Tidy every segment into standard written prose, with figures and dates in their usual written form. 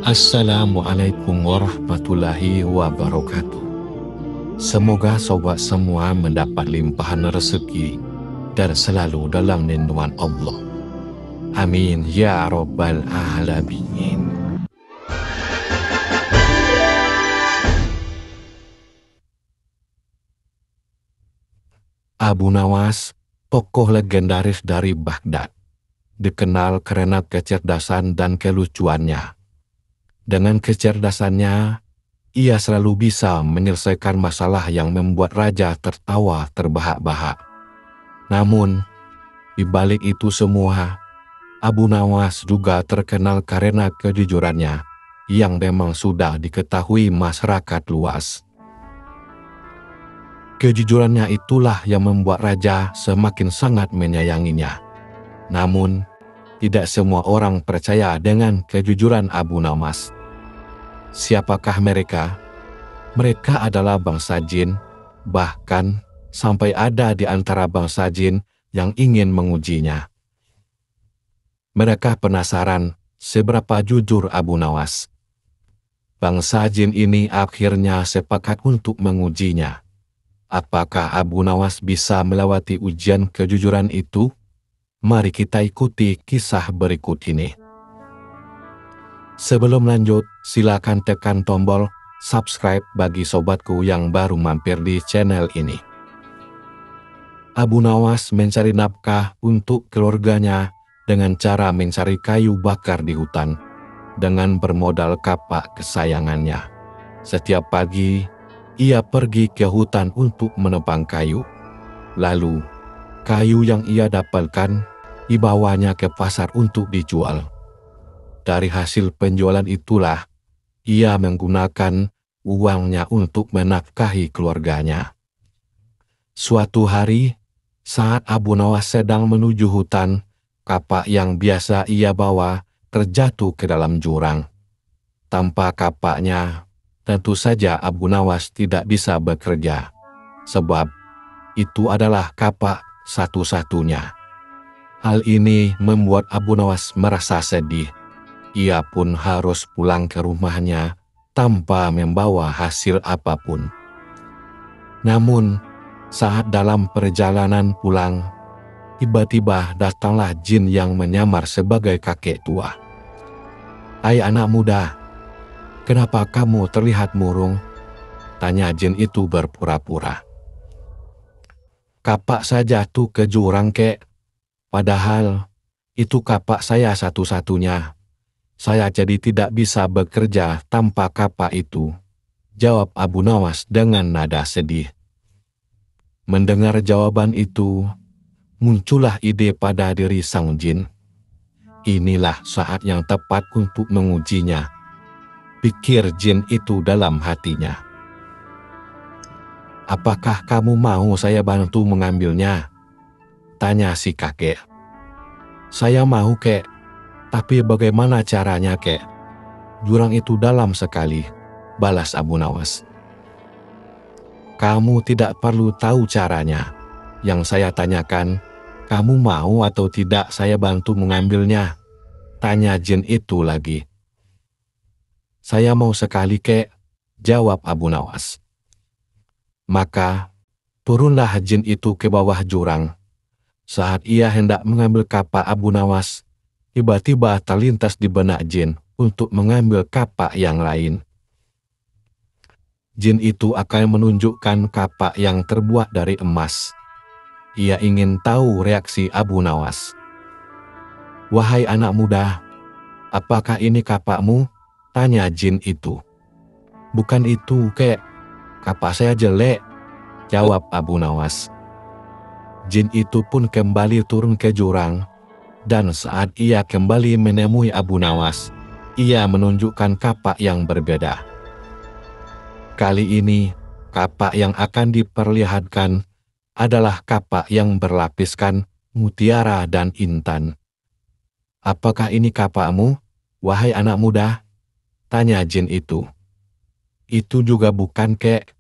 Assalamualaikum warahmatullahi wabarakatuh. Semoga sobat semua mendapat limpahan rezeki dan selalu dalam lindungan Allah. Amin ya rabbal alamin. Abu Nawas, tokoh legendaris dari Baghdad, dikenal karena kecerdasan dan kelucuannya. Dengan kecerdasannya, ia selalu bisa menyelesaikan masalah yang membuat raja tertawa terbahak-bahak. Namun, di balik itu semua, Abu Nawas juga terkenal karena kejujurannya yang memang sudah diketahui masyarakat luas. Kejujurannya itulah yang membuat raja semakin sangat menyayanginya. Namun, tidak semua orang percaya dengan kejujuran Abu Nawas. Siapakah mereka? Mereka adalah bangsa jin, bahkan sampai ada di antara bangsa jin yang ingin mengujinya. Mereka penasaran seberapa jujur Abu Nawas. Bangsa jin ini akhirnya sepakat untuk mengujinya. Apakah Abu Nawas bisa melewati ujian kejujuran itu? Mari kita ikuti kisah berikut ini. Sebelum lanjut, silakan tekan tombol subscribe bagi sobatku yang baru mampir di channel ini. Abu Nawas mencari nafkah untuk keluarganya dengan cara mencari kayu bakar di hutan dengan bermodal kapak kesayangannya. Setiap pagi, ia pergi ke hutan untuk menebang kayu. Lalu, kayu yang ia dapatkan dibawanya ke pasar untuk dijual. Dari hasil penjualan itulah, ia menggunakan uangnya untuk menafkahi keluarganya. Suatu hari, saat Abu Nawas sedang menuju hutan, kapak yang biasa ia bawa terjatuh ke dalam jurang. Tanpa kapaknya, tentu saja Abu Nawas tidak bisa bekerja, sebab itu adalah kapak satu-satunya. Hal ini membuat Abu Nawas merasa sedih. Ia pun harus pulang ke rumahnya tanpa membawa hasil apapun. Namun, saat dalam perjalanan pulang, tiba-tiba datanglah jin yang menyamar sebagai kakek tua. "Hai anak muda, kenapa kamu terlihat murung?" tanya jin itu berpura-pura. "Kapak saya jatuh ke jurang, kek. Padahal itu kapak saya satu-satunya. Saya jadi tidak bisa bekerja tanpa kapak itu," jawab Abu Nawas dengan nada sedih. Mendengar jawaban itu, muncullah ide pada diri sang jin. Inilah saat yang tepat untuk mengujinya, pikir jin itu dalam hatinya. "Apakah kamu mau saya bantu mengambilnya?" tanya si kakek. "Saya mau, kek. Tapi bagaimana caranya, kek? Jurang itu dalam sekali," balas Abu Nawas. "Kamu tidak perlu tahu caranya. Yang saya tanyakan, kamu mau atau tidak saya bantu mengambilnya?" tanya jin itu lagi. "Saya mau sekali, kek," jawab Abu Nawas. Maka turunlah jin itu ke bawah jurang. Saat ia hendak mengambil kapak Abu Nawas, tiba-tiba terlintas di benak jin untuk mengambil kapak yang lain. Jin itu akan menunjukkan kapak yang terbuat dari emas. Ia ingin tahu reaksi Abu Nawas. "Wahai anak muda, apakah ini kapakmu?" tanya jin itu. "Bukan itu, kek. Kapak saya jelek," jawab Abu Nawas. Jin itu pun kembali turun ke jurang. Dan saat ia kembali menemui Abu Nawas, ia menunjukkan kapak yang berbeda. Kali ini, kapak yang akan diperlihatkan adalah kapak yang berlapiskan mutiara dan intan. "Apakah ini kapakmu, wahai anak muda?" tanya jin itu. "Itu juga bukan, kek.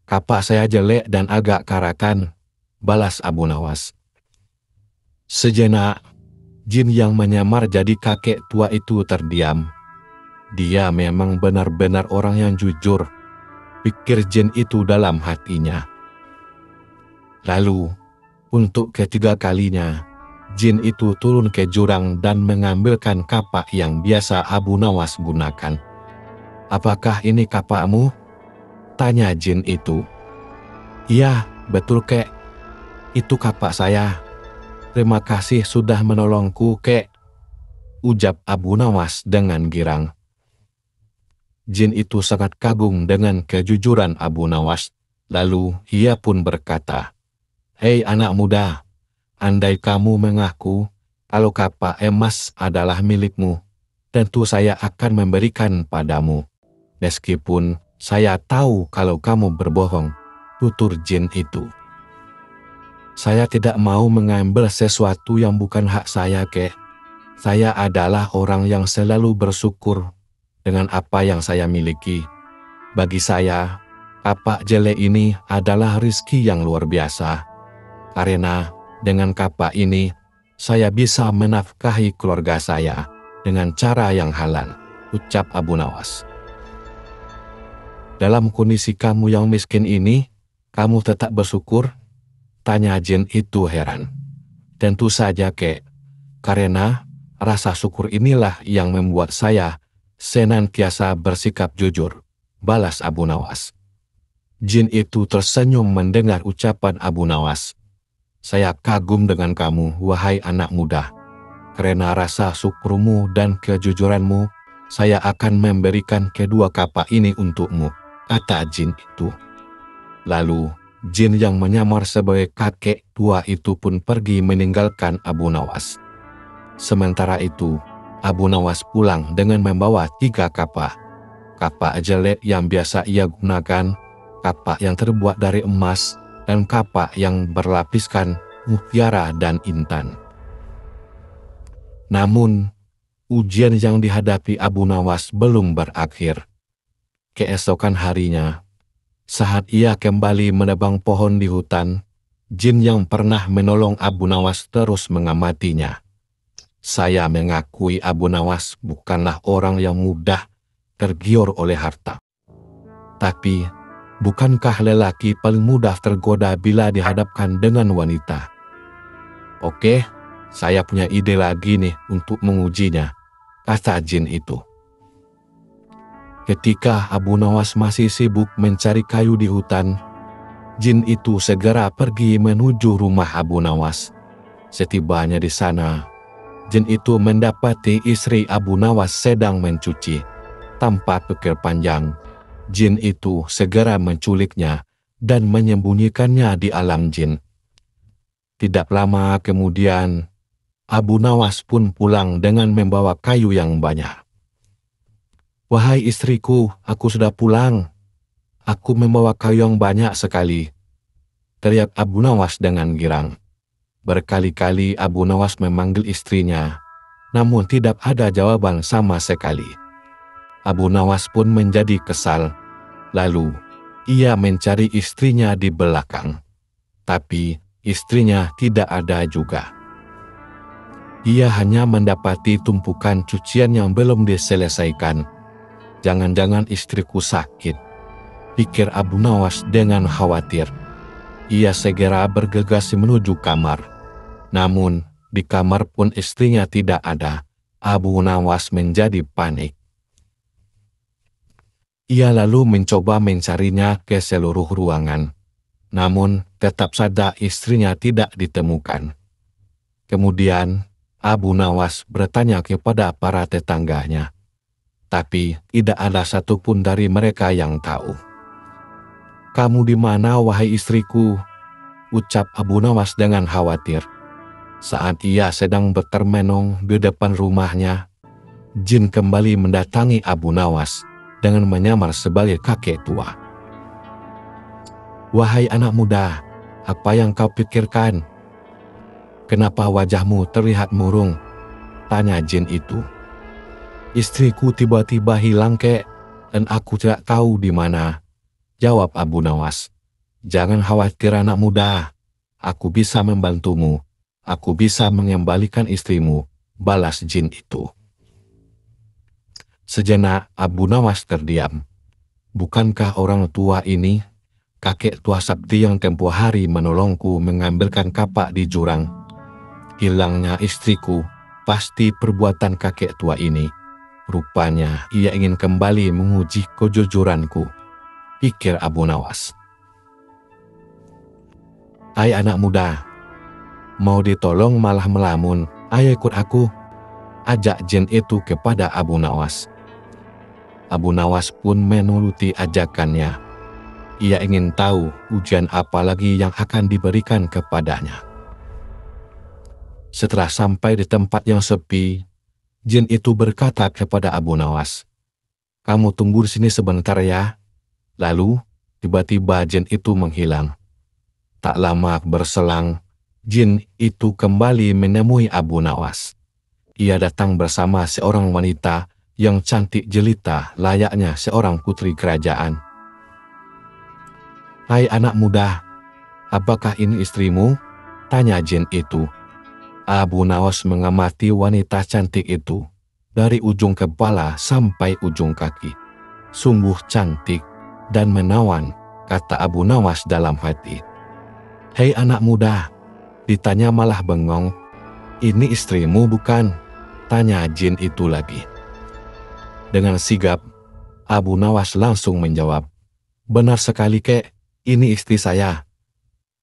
Kapak saya jelek dan agak karakan," balas Abu Nawas. Sejenak, jin yang menyamar jadi kakek tua itu terdiam. Dia memang benar-benar orang yang jujur, pikir jin itu dalam hatinya. Lalu, untuk ketiga kalinya, jin itu turun ke jurang dan mengambilkan kapak yang biasa Abu Nawas gunakan. "Apakah ini kapakmu?" tanya jin itu. "Iya, betul kek. Itu kapak saya. Terima kasih sudah menolongku, kek," ucap Abu Nawas dengan girang. Jin itu sangat kagum dengan kejujuran Abu Nawas. Lalu ia pun berkata, "Hei anak muda, andai kamu mengaku kalau kapak emas adalah milikmu, tentu saya akan memberikan padamu. Meskipun saya tahu kalau kamu berbohong," tutur jin itu. "Saya tidak mau mengambil sesuatu yang bukan hak saya, kek. Saya adalah orang yang selalu bersyukur dengan apa yang saya miliki. Bagi saya, kapak jelek ini adalah rizki yang luar biasa. Karena dengan kapak ini, saya bisa menafkahi keluarga saya dengan cara yang halal," ucap Abu Nawas. "Dalam kondisi kamu yang miskin ini, kamu tetap bersyukur?" tanya jin itu heran. "Tentu saja, kek. Karena rasa syukur inilah yang membuat saya senantiasa bersikap jujur," balas Abu Nawas. Jin itu tersenyum mendengar ucapan Abu Nawas. "Saya kagum dengan kamu, wahai anak muda. Karena rasa syukurmu dan kejujuranmu, saya akan memberikan kedua kapak ini untukmu," kata jin itu. Lalu, jin yang menyamar sebagai kakek tua itu pun pergi meninggalkan Abu Nawas. Sementara itu, Abu Nawas pulang dengan membawa 3 kapak. Kapak jelek yang biasa ia gunakan, kapak yang terbuat dari emas, dan kapak yang berlapiskan mutiara dan intan. Namun, ujian yang dihadapi Abu Nawas belum berakhir. Keesokan harinya, saat ia kembali menebang pohon di hutan, jin yang pernah menolong Abu Nawas terus mengamatinya. "Saya mengakui Abu Nawas bukanlah orang yang mudah tergiur oleh harta. Tapi, bukankah lelaki paling mudah tergoda bila dihadapkan dengan wanita? Oke, saya punya ide lagi nih untuk mengujinya," kata jin itu. Ketika Abu Nawas masih sibuk mencari kayu di hutan, jin itu segera pergi menuju rumah Abu Nawas. Setibanya di sana, jin itu mendapati istri Abu Nawas sedang mencuci. Tanpa pikir panjang, jin itu segera menculiknya dan menyembunyikannya di alam jin. Tidak lama kemudian, Abu Nawas pun pulang dengan membawa kayu yang banyak. "Wahai istriku, aku sudah pulang. Aku membawa kayu yang banyak sekali," teriak Abu Nawas dengan girang. Berkali-kali Abu Nawas memanggil istrinya, namun tidak ada jawaban sama sekali. Abu Nawas pun menjadi kesal. Lalu, ia mencari istrinya di belakang. Tapi, istrinya tidak ada juga. Ia hanya mendapati tumpukan cucian yang belum diselesaikan. "Jangan-jangan istriku sakit," pikir Abu Nawas dengan khawatir. Ia segera bergegas menuju kamar. Namun, di kamar pun istrinya tidak ada. Abu Nawas menjadi panik. Ia lalu mencoba mencarinya ke seluruh ruangan. Namun, tetap saja istrinya tidak ditemukan. Kemudian, Abu Nawas bertanya kepada para tetangganya. Tapi, tidak ada satupun dari mereka yang tahu. "Kamu di mana, wahai istriku?" ucap Abu Nawas dengan khawatir. Saat ia sedang bertermenung di depan rumahnya, jin kembali mendatangi Abu Nawas dengan menyamar sebagai kakek tua. "Wahai anak muda, apa yang kau pikirkan? Kenapa wajahmu terlihat murung?" tanya jin itu. "Istriku tiba-tiba hilang, kek, dan aku tidak tahu di mana," jawab Abu Nawas. "Jangan khawatir anak muda, aku bisa membantumu. Aku bisa mengembalikan istrimu," balas jin itu. Sejenak Abu Nawas terdiam. Bukankah orang tua ini kakek tua sakti yang tempo hari menolongku mengambilkan kapak di jurang? Hilangnya istriku pasti perbuatan kakek tua ini. Rupanya ia ingin kembali menguji kejujuranku, pikir Abu Nawas. Hai anak muda, mau ditolong malah melamun. Ayo ikut aku, ajak jin itu kepada Abu Nawas. Abu Nawas pun menuruti ajakannya. Ia ingin tahu ujian apa lagi yang akan diberikan kepadanya. Setelah sampai di tempat yang sepi, jin itu berkata kepada Abu Nawas, "Kamu tunggu di sini sebentar ya." Lalu, tiba-tiba jin itu menghilang. Tak lama berselang, jin itu kembali menemui Abu Nawas. Ia datang bersama seorang wanita yang cantik jelita layaknya seorang putri kerajaan. "Hai anak muda, apakah ini istrimu?" tanya jin itu. Abu Nawas mengamati wanita cantik itu dari ujung kepala sampai ujung kaki. Sungguh cantik dan menawan, kata Abu Nawas dalam hati. "Hei anak muda," ditanya malah bengong. "Ini istrimu bukan?" tanya jin itu lagi. Dengan sigap, Abu Nawas langsung menjawab, "Benar sekali kek, ini istri saya."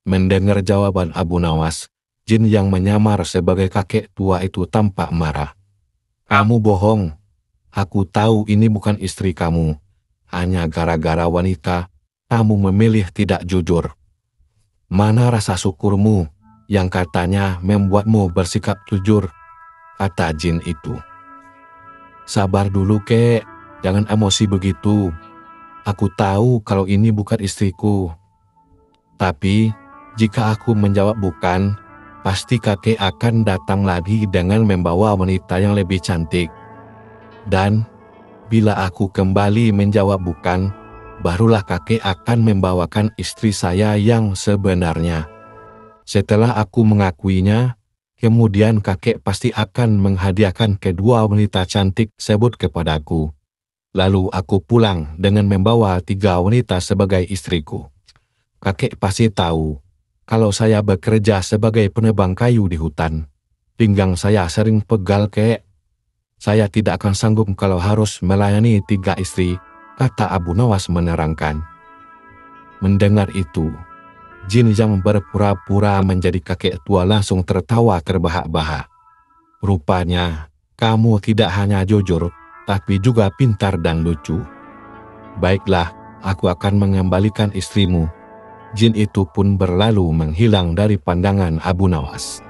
Mendengar jawaban Abu Nawas, jin yang menyamar sebagai kakek tua itu tampak marah. "Kamu bohong. Aku tahu ini bukan istri kamu. Hanya gara-gara wanita, kamu memilih tidak jujur. Mana rasa syukurmu yang katanya membuatmu bersikap jujur?" kata jin itu. "Sabar dulu kek, jangan emosi begitu. Aku tahu kalau ini bukan istriku. Tapi jika aku menjawab bukan, pasti kakek akan datang lagi dengan membawa wanita yang lebih cantik. Dan bila aku kembali menjawab bukan, barulah kakek akan membawakan istri saya yang sebenarnya. Setelah aku mengakuinya, kemudian kakek pasti akan menghadiahkan kedua wanita cantik tersebut kepadaku. Lalu aku pulang dengan membawa 3 wanita sebagai istriku. Kakek pasti tahu kalau saya bekerja sebagai penebang kayu di hutan. Pinggang saya sering pegal kek. Saya tidak akan sanggup kalau harus melayani 3 istri, kata Abu Nawas menerangkan. Mendengar itu, jin yang berpura-pura menjadi kakek tua langsung tertawa terbahak-bahak. "Rupanya, kamu tidak hanya jujur, tapi juga pintar dan lucu. Baiklah, aku akan mengembalikan istrimu." Jin itu pun berlalu menghilang dari pandangan Abu Nawas.